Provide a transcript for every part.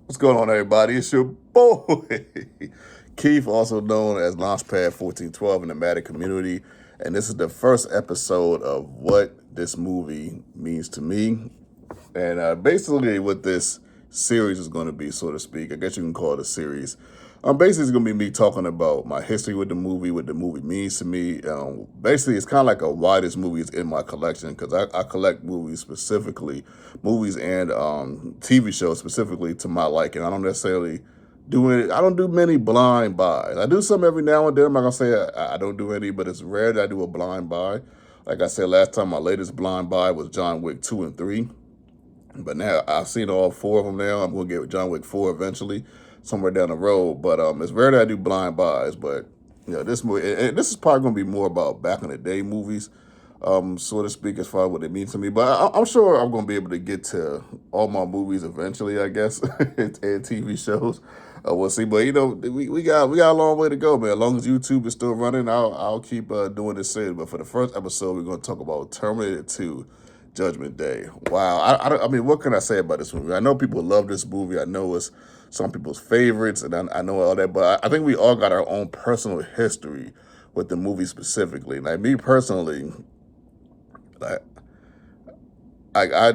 What's going on, everybody? It's your boy, Keith, also known as Launchpad 1412 in the Matic community. And this is the first episode of what this movie means to me. And basically, what this series is going to be, so to speak, I guess you can call it a series. Basically, it's going to be me talking about my history with the movie, what the movie means to me. Basically, it's kind of like a why this movie is in my collection because I collect movies specifically, movies and TV shows specifically to my liking. I don't necessarily do it. I don't do many blind buys. I do some every now and then. I'm not gonna say I don't do any, but it's rare that I do a blind buy. Like I said last time, my latest blind buy was John Wick 2 and 3. But now I've seen all four of them now. I'm going to get John Wick 4 eventually, somewhere down the road. But it's rare that I do blind buys. But this movie, and this is probably going to be more about back in the day movies, so to speak, as far as what it means to me. But I'm sure I'm going to be able to get to all my movies eventually, I guess, and TV shows. We'll see. But we got a long way to go, man. As long as YouTube is still running, I'll keep doing this series. But for the first episode, we're going to talk about Terminator 2. Judgment Day. Wow. I mean, what can I say about this movie? I know people love this movie. I know it's some people's favorites, and I know all that, but I think we all got our own personal history with the movie specifically. Like me personally, like I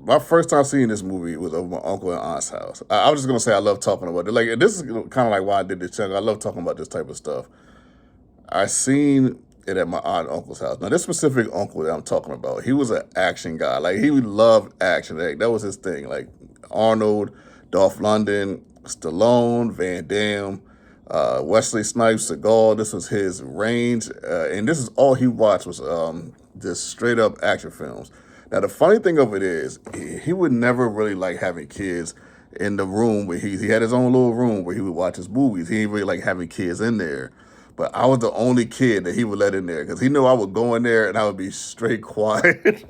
my first time seeing this movie was over my uncle and aunt's house. I was just gonna say I love talking about it. Like this is kind of like why I did this channel. I love talking about this type of stuff. I seen it at my aunt and uncle's house. Now, this specific uncle that I'm talking about, he was an action guy. Like, he loved action. Like, that was his thing. Like, Arnold, Dolph Lundgren, Stallone, Van Damme, Wesley Snipes, Seagal. This was his range. And this is all he watched was just straight-up action films. Now, the funny thing of it is, he would never really like having kids in the room where he had his own little room where he would watch his movies. He didn't really like having kids in there. But I was the only kid that he would let in there because he knew I would go in there and I would be straight quiet.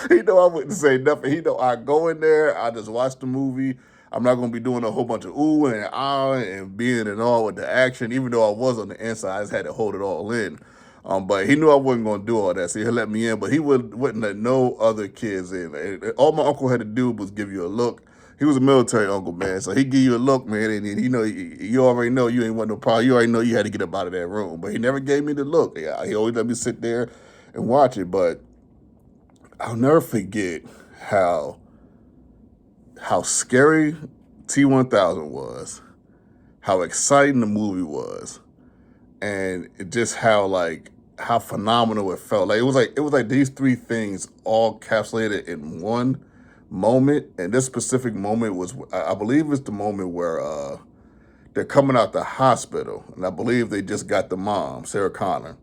He know I wouldn't say nothing. He know I go in there, I just watch the movie. I'm not gonna be doing a whole bunch of ooh and ah and being and all with the action, even though I was on the inside, I just had to hold it all in. But he knew I wasn't gonna do all that, so he let me in. But he wouldn't let no other kids in. And all my uncle had to do was give you a look. He was a military uncle, man, so he give you a look, man, and he know you already know you ain't want no problem. You already know you had to get up out of that room. But he never gave me the look. Yeah, he always let me sit there and watch it. But I'll never forget how scary T-1000 was, how exciting the movie was, and just how phenomenal it felt. Like it was like these three things all encapsulated in one moment. And this specific moment was, I believe, it's the moment where they're coming out the hospital, and I believe they just got the mom, Sarah Connor,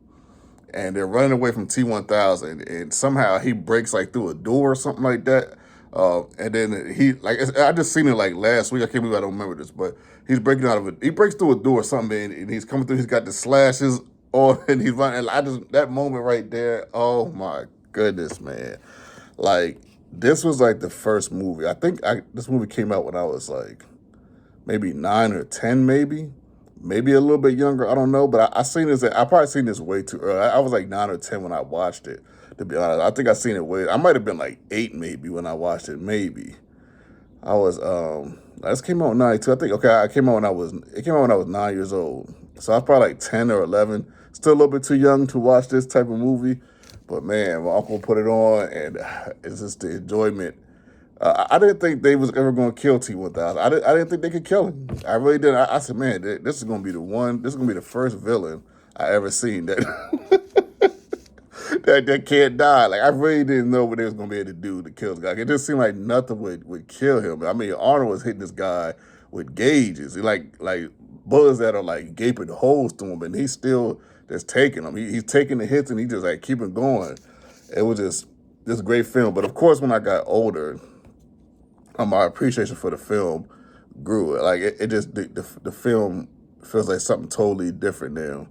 and they're running away from T-1000, and somehow he breaks like through a door or something like that. And then I just seen it like last week. I can't believe I don't remember this, but he's breaking out of it. He breaks through a door or something, and he's coming through. He's got the slashes on, and he's running. And that moment right there. Oh my goodness, man! Like this was like the first movie. I think this movie came out when I was like maybe 9 or 10, maybe a little bit younger. I don't know, but I seen this. I probably seen this way too early. I was like 9 or 10 when I watched it. To be honest, I think I seen it way. I might have been like 8 maybe when I watched it. Maybe I was. This came out in '92. I think. Okay, I came out when I was. It came out when I was 9 years old. So I was probably like 10 or 11. Still a little bit too young to watch this type of movie. But man, my uncle put it on, and it's just the enjoyment. I didn't think they was ever going to kill T-1000. I didn't think they could kill him. I really didn't. I said, man, this is going to be the one. This is going to be the first villain I ever seen that that can't die. Like I really didn't know what they was going to be able to do to kill this guy. It just seemed like nothing would kill him. I mean, Arnold was hitting this guy with gauges, like bullets that are like gaping holes to him, and he's still just taking them. He's taking the hits, and he just like keeping going. It was just this great film. But of course, when I got older, my appreciation for the film grew. Like it just the film feels like something totally different now.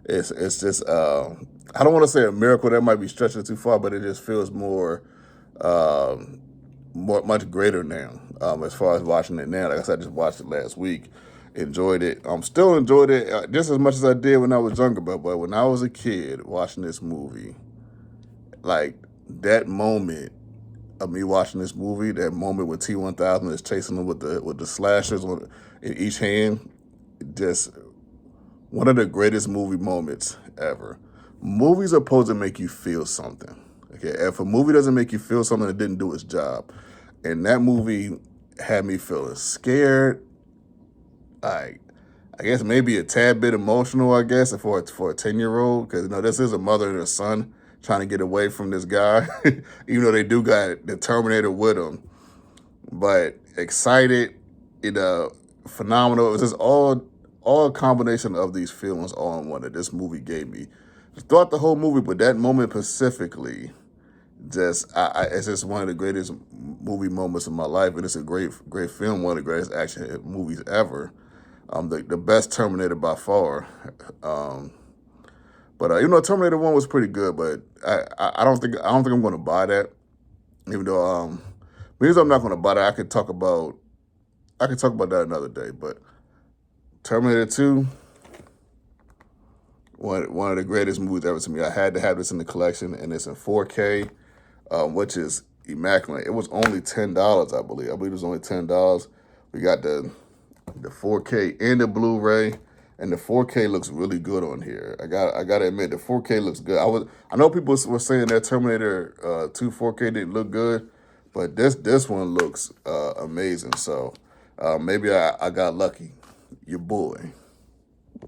It's just I don't want to say a miracle, that might be stretching it too far, but it just feels much greater now. As far as watching it now, like I said, I just watched it last week, enjoyed it. Still enjoyed it just as much as I did when I was younger. But when I was a kid watching this movie, like that moment of me watching this movie. That moment with T-1000 is chasing them with the slashers in each hand. Just one of the greatest movie moments ever. Movies are supposed to make you feel something. Okay, if a movie doesn't make you feel something, it didn't do its job. And that movie had me feeling scared. I guess maybe a tad bit emotional, I guess, for a 10-year-old, because this is a mother and a son trying to get away from this guy, even though they do got the Terminator with them. But excited, phenomenal. It was just all a combination of these feelings all in one that this movie gave me. Throughout the whole movie, but that moment specifically, it's just one of the greatest movie moments of my life, and it's a great film, one of the greatest action movies ever. The best Terminator by far. But Terminator 1 was pretty good, but I don't think I'm going to buy that. Even though because I'm not going to buy that, I could talk about that another day. But Terminator 2, one of the greatest movies ever to me. I had to have this in the collection, and it's in 4K, which is immaculate. It was only $10, I believe. I believe it was only $10. We got the 4K and the Blu-ray, and the 4K looks really good on here. I gotta admit, the 4K looks good. I know people were saying that Terminator 2 4K didn't look good, but this one looks amazing. So maybe I got lucky. Your boy.